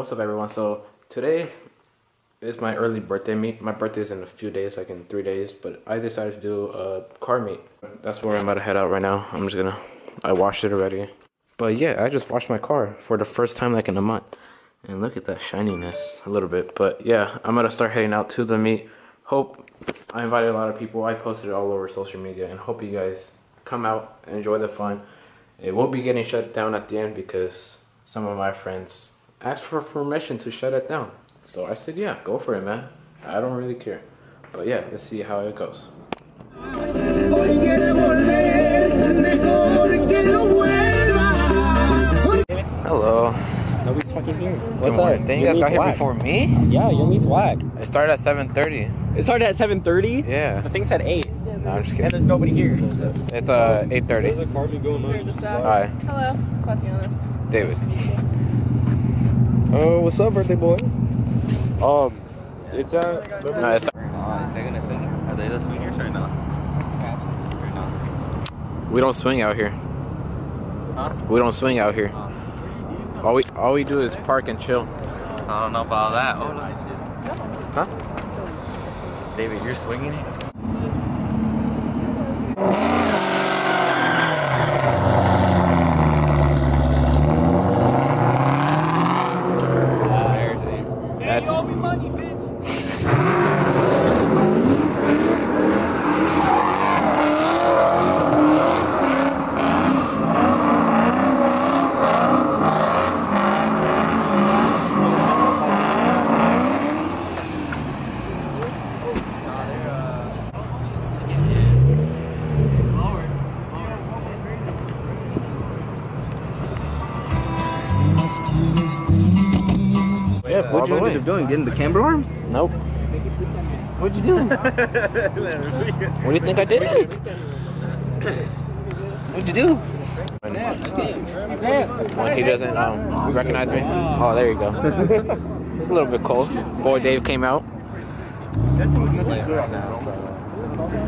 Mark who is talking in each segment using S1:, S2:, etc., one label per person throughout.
S1: what's up everyone? So today is my early birthday meet. My birthday is in a few days, like in 3 days, but I decided to do a car meet. That's where I'm about to head out right now. I washed it already. But yeah, I just washed my car for the first time like in a month. And look at that shininess a little bit. But yeah, I'm gonna start heading out to the meet. I invited a lot of people. I posted it all over social media and hope you guys come out and enjoy the fun. It will be getting shut down at the end because some of my friends asked for permission to shut it down. So I said, yeah, go for it, man. I don't really care. But yeah, let's see how it goes. Hello.
S2: Nobody's fucking here.
S1: What's up? Then you guys got here before me?
S2: Yeah, your meet's whack.
S1: It started at 7:30.
S2: It started at 7:30?
S1: Yeah.
S2: The thing said 8.
S1: No, I'm just kidding.
S2: And there's nobody here.
S1: It's 8:30.
S3: There's a Carby going on.
S1: Hi.
S4: Hello, Tatiana.
S1: David.
S3: Oh, what's up, birthday boy? It's
S1: No, it's
S5: Is they gonna swing? Are they the swingers or no?
S1: we don't swing out here.
S5: Huh?
S1: We don't swing out here. All we do is park and chill.
S5: I don't know about that. Oh, no.
S1: Huh?
S5: David, you're swinging it?
S1: That's yeah,
S6: What you ended up doing? Getting the camber arms?
S1: Nope.
S6: What'd you do?
S1: What do you think I did?
S6: What'd you do?
S1: When he doesn't recognize me. Oh, there you go. It's a little bit cold. Boy, Dave came out.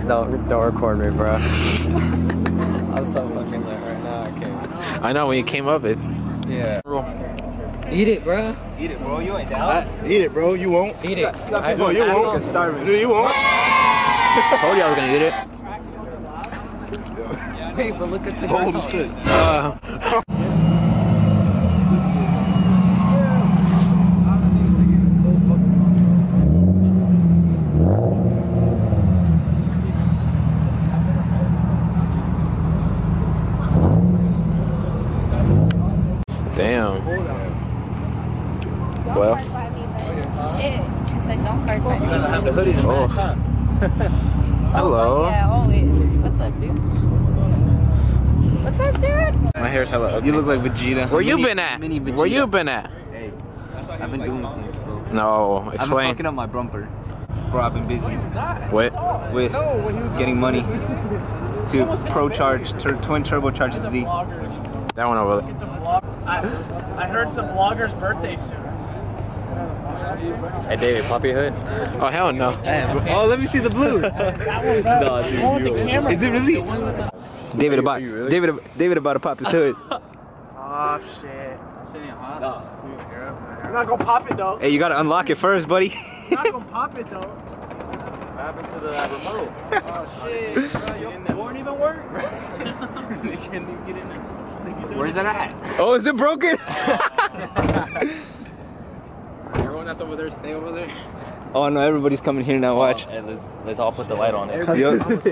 S2: Don't record me, bro. I'm so fucking lit right now, I can't.
S1: I know when you came up, it.
S2: Yeah. Eat it, bro.
S6: Eat it, bro. You ain't down. Eat it, bro. You won't.
S2: Eat it.
S6: No, you won't. Starving. No, you won't.
S1: I told you I was gonna eat it.
S2: Hey, but look at the
S6: Holy shit.
S1: Damn. Well.
S4: Shit. I said don't card by me.
S1: Oh. Hello.
S4: Yeah, always. What's up, dude? What's up, dude?
S1: My hair's hella ugly.
S6: You look like Vegeta.
S1: Where you been at?
S6: Mini Vegeta.
S1: Where you been at?
S6: Hey, I've been doing things, bro.
S1: No,
S6: I've been
S1: explain.
S6: fucking up my bumper. Bro, I've been busy
S1: What?
S6: with getting money to twin turbocharge Z.
S1: That one over there.
S7: I heard some vlogger's birthday soon.
S5: Hey, David, pop your hood.
S1: Oh, hell no.
S6: Oh, let me see the blue.
S5: No, dude,
S6: Is it really? David about to pop his hood.
S7: Oh shit. You're not gonna pop it though.
S6: Hey, you gotta unlock it first, buddy.
S7: You're not gonna pop it though.
S5: What happened to the remote?
S7: Oh shit.
S5: It won't even work. They can't even get in there.
S1: Where's that at?
S6: Oh, is it broken?
S1: Everyone that's over there, stay over there.
S6: Oh no, everybody's coming here now. Watch.
S5: Hey, let's all put the light on it.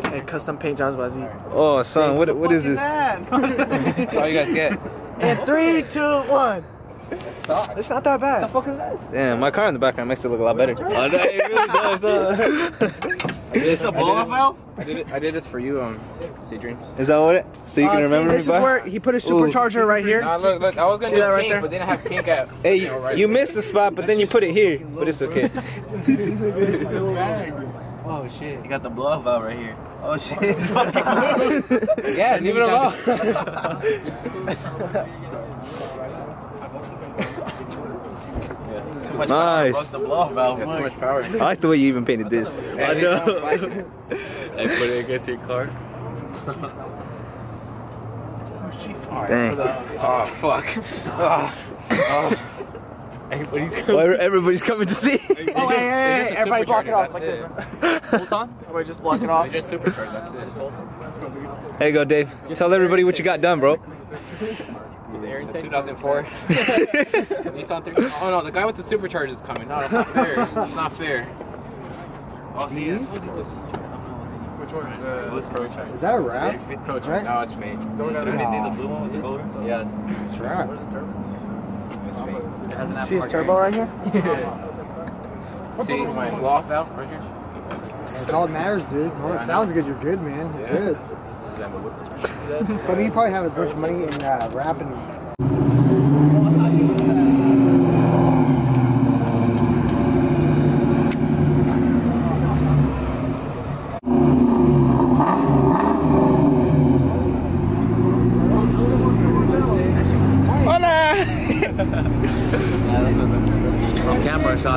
S7: Hey, custom paint jobs, Bazzy.
S6: Oh, son, what is this?
S1: That's all you guys get.
S7: And 3, 2, 1. It's not that bad.
S1: What the fuck is this?
S6: Damn, my car in the background makes it look a lot better.
S5: Oh, no, it really does. It's a blow-off valve?
S1: I did this for you, Sea Dreams.
S6: Is that what it? So you can remember
S7: this
S6: me
S7: is
S6: by?
S7: where he put his supercharger right here.
S1: Nah, look, I was gonna
S7: See
S1: do
S7: that right
S1: pink,
S7: there?
S1: but then I have pink at.
S6: Hey, you missed the spot, but then you put it here. But it's okay.
S5: Oh shit. You got the blow-off valve right here. Oh shit.
S1: Yeah, leave it alone.
S5: much
S6: nice.
S5: power. The blow valve.
S1: Too much power.
S6: I like the way you even painted this.
S5: I know. Hey, put it against your car.
S6: Dang.
S1: Oh fuck. Oh.
S6: Everybody's coming to see.
S7: Oh, hey, everybody block it off like this.
S5: Hold on.
S7: Everybody just block it off.
S5: Just supercharged, that's it.
S6: There you go, Dave. Tell everybody what you got done, bro.
S5: It's a 2004. Nissan 3. Oh no, the guy with the supercharge is coming. No, that's not fair. It's not fair. Oh, see ya.
S3: Which one?
S7: Is that a wrap? Right?
S5: No, it's me.
S3: Don't we need the blue one with the gold?
S5: Yeah,
S7: It's a wrap.
S5: it's me. It has an
S7: See his turbo right here?
S5: See my blow off out right here?
S7: That's all that matters, dude. Well, it sounds good. You're good, man. You're good. But you probably have as much money in rap and.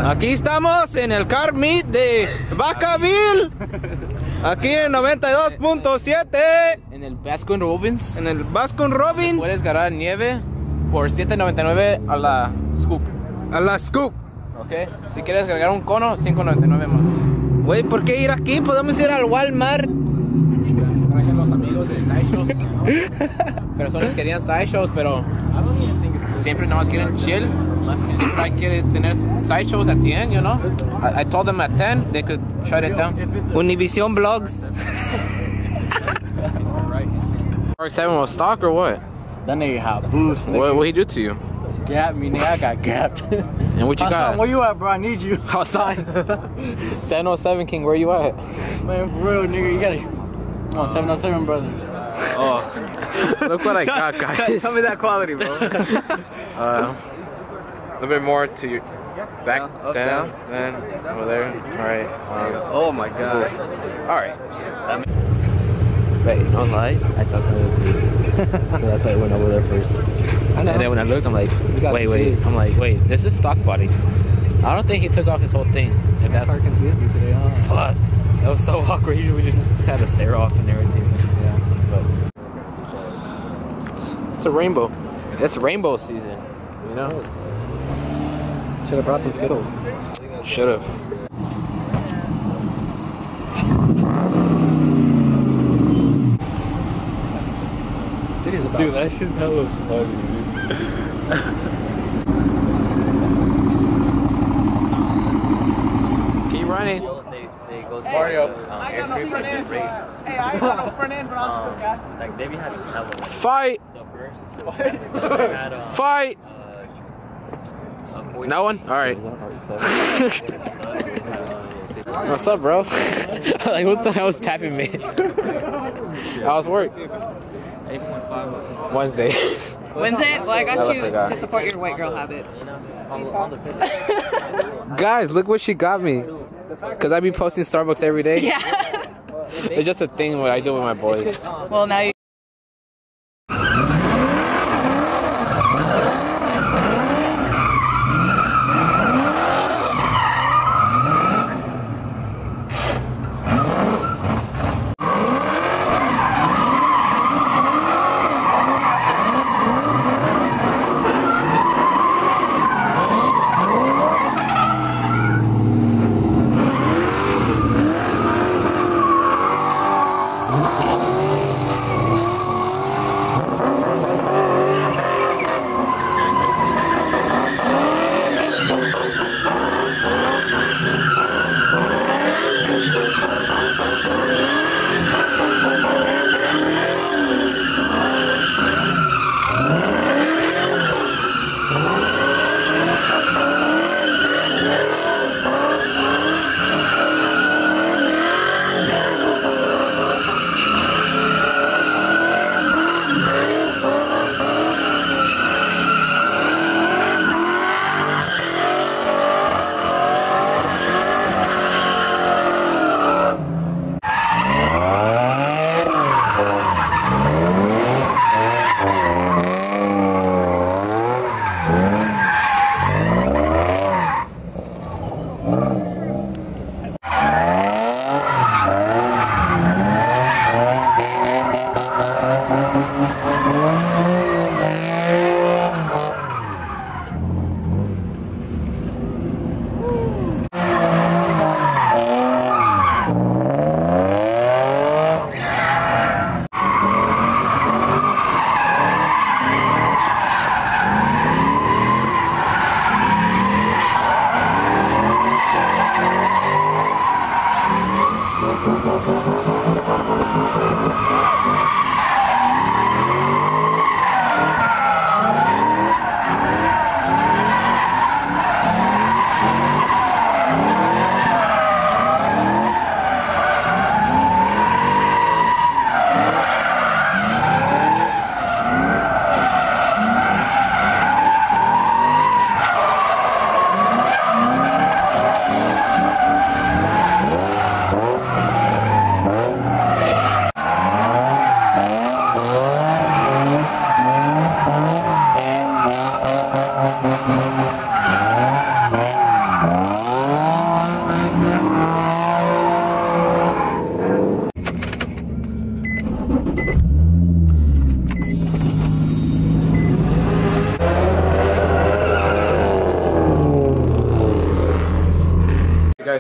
S6: Aquí estamos en el car meet de Vacaville. Aquí en 92.7.
S5: En el Baskin Robbins
S6: En el Baskin Robin.
S5: puedes ganar nieve por $7.99 a la scoop.
S6: A la scoop.
S5: Ok, si quieres agregar un cono, $5.99 más.
S6: Güey, ¿por qué ir aquí? Podemos ir al Walmart.
S5: Traje los amigos de Sideshows. Personas querían Sideshows, pero siempre nada más quieren chill. Siempre hay que tener Sideshows at the end, you know? I told them at 10, they could shut it down.
S6: Univision Blogs.
S5: RX-7 was stock or what?
S7: That nigga hot boost.
S5: What he do to you?
S7: Gap me, nigga. I got gapped.
S5: And what you got?
S7: Where you at, bro? I need you.
S5: Outside. 707 King, where you at?
S7: Man, for real, nigga. You gotta. Oh, 707 brothers.
S5: Oh, look what I got, guys.
S6: Tell me that quality, bro.
S5: A little bit more to your back, down, then over there. All right.
S6: Oh my god.
S5: All right.
S2: Wait, no lie. I thought that was you. So that's why I went over there first.
S5: And then when I looked, I'm like,
S2: got
S5: wait.
S2: confused.
S5: I'm like, wait, this is stock body. I don't think he took off his whole thing. If that's
S2: confused me today, huh?
S5: fuck. That was so awkward. Usually we just had to stare off and everything. Yeah. But it's a rainbow. It's rainbow season. You know.
S2: Should have brought some Skittles.
S5: Should have.
S2: Dude, that's just hella funny,
S5: Keep running.
S7: Mario. I got no front end. Hey, I ain't got no front end, but I'm still gassing.
S8: Like they had
S5: Fight.
S8: the first.
S5: Fight. That one? All right. What's up, bro? Like, what the hell is tapping me? How's work?
S8: 8.5.
S5: Wednesday.
S4: Wednesday? Well, I got
S5: I
S4: you
S5: forgot.
S4: to support your white girl habits.
S8: On the fitness.
S5: Guys, look what she got me. Cause I be posting Starbucks every day.
S4: Yeah.
S5: It's just a thing what I do with my boys.
S4: Well, now you.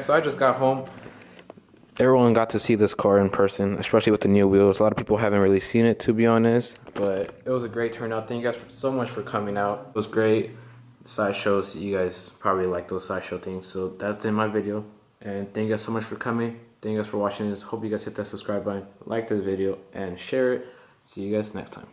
S1: guys, so I just got home. Everyone got to see this car in person, especially with the new wheels. A lot of people haven't really seen it, to be honest, but it was a great turnout. Thank you guys so much for coming out. It was great. Sideshows, you guys probably like those sideshow things, so that's in my video. And thank you guys so much for coming. Thank you guys for watching this. Hope you guys hit that subscribe button, like this video, and share it. See you guys next time.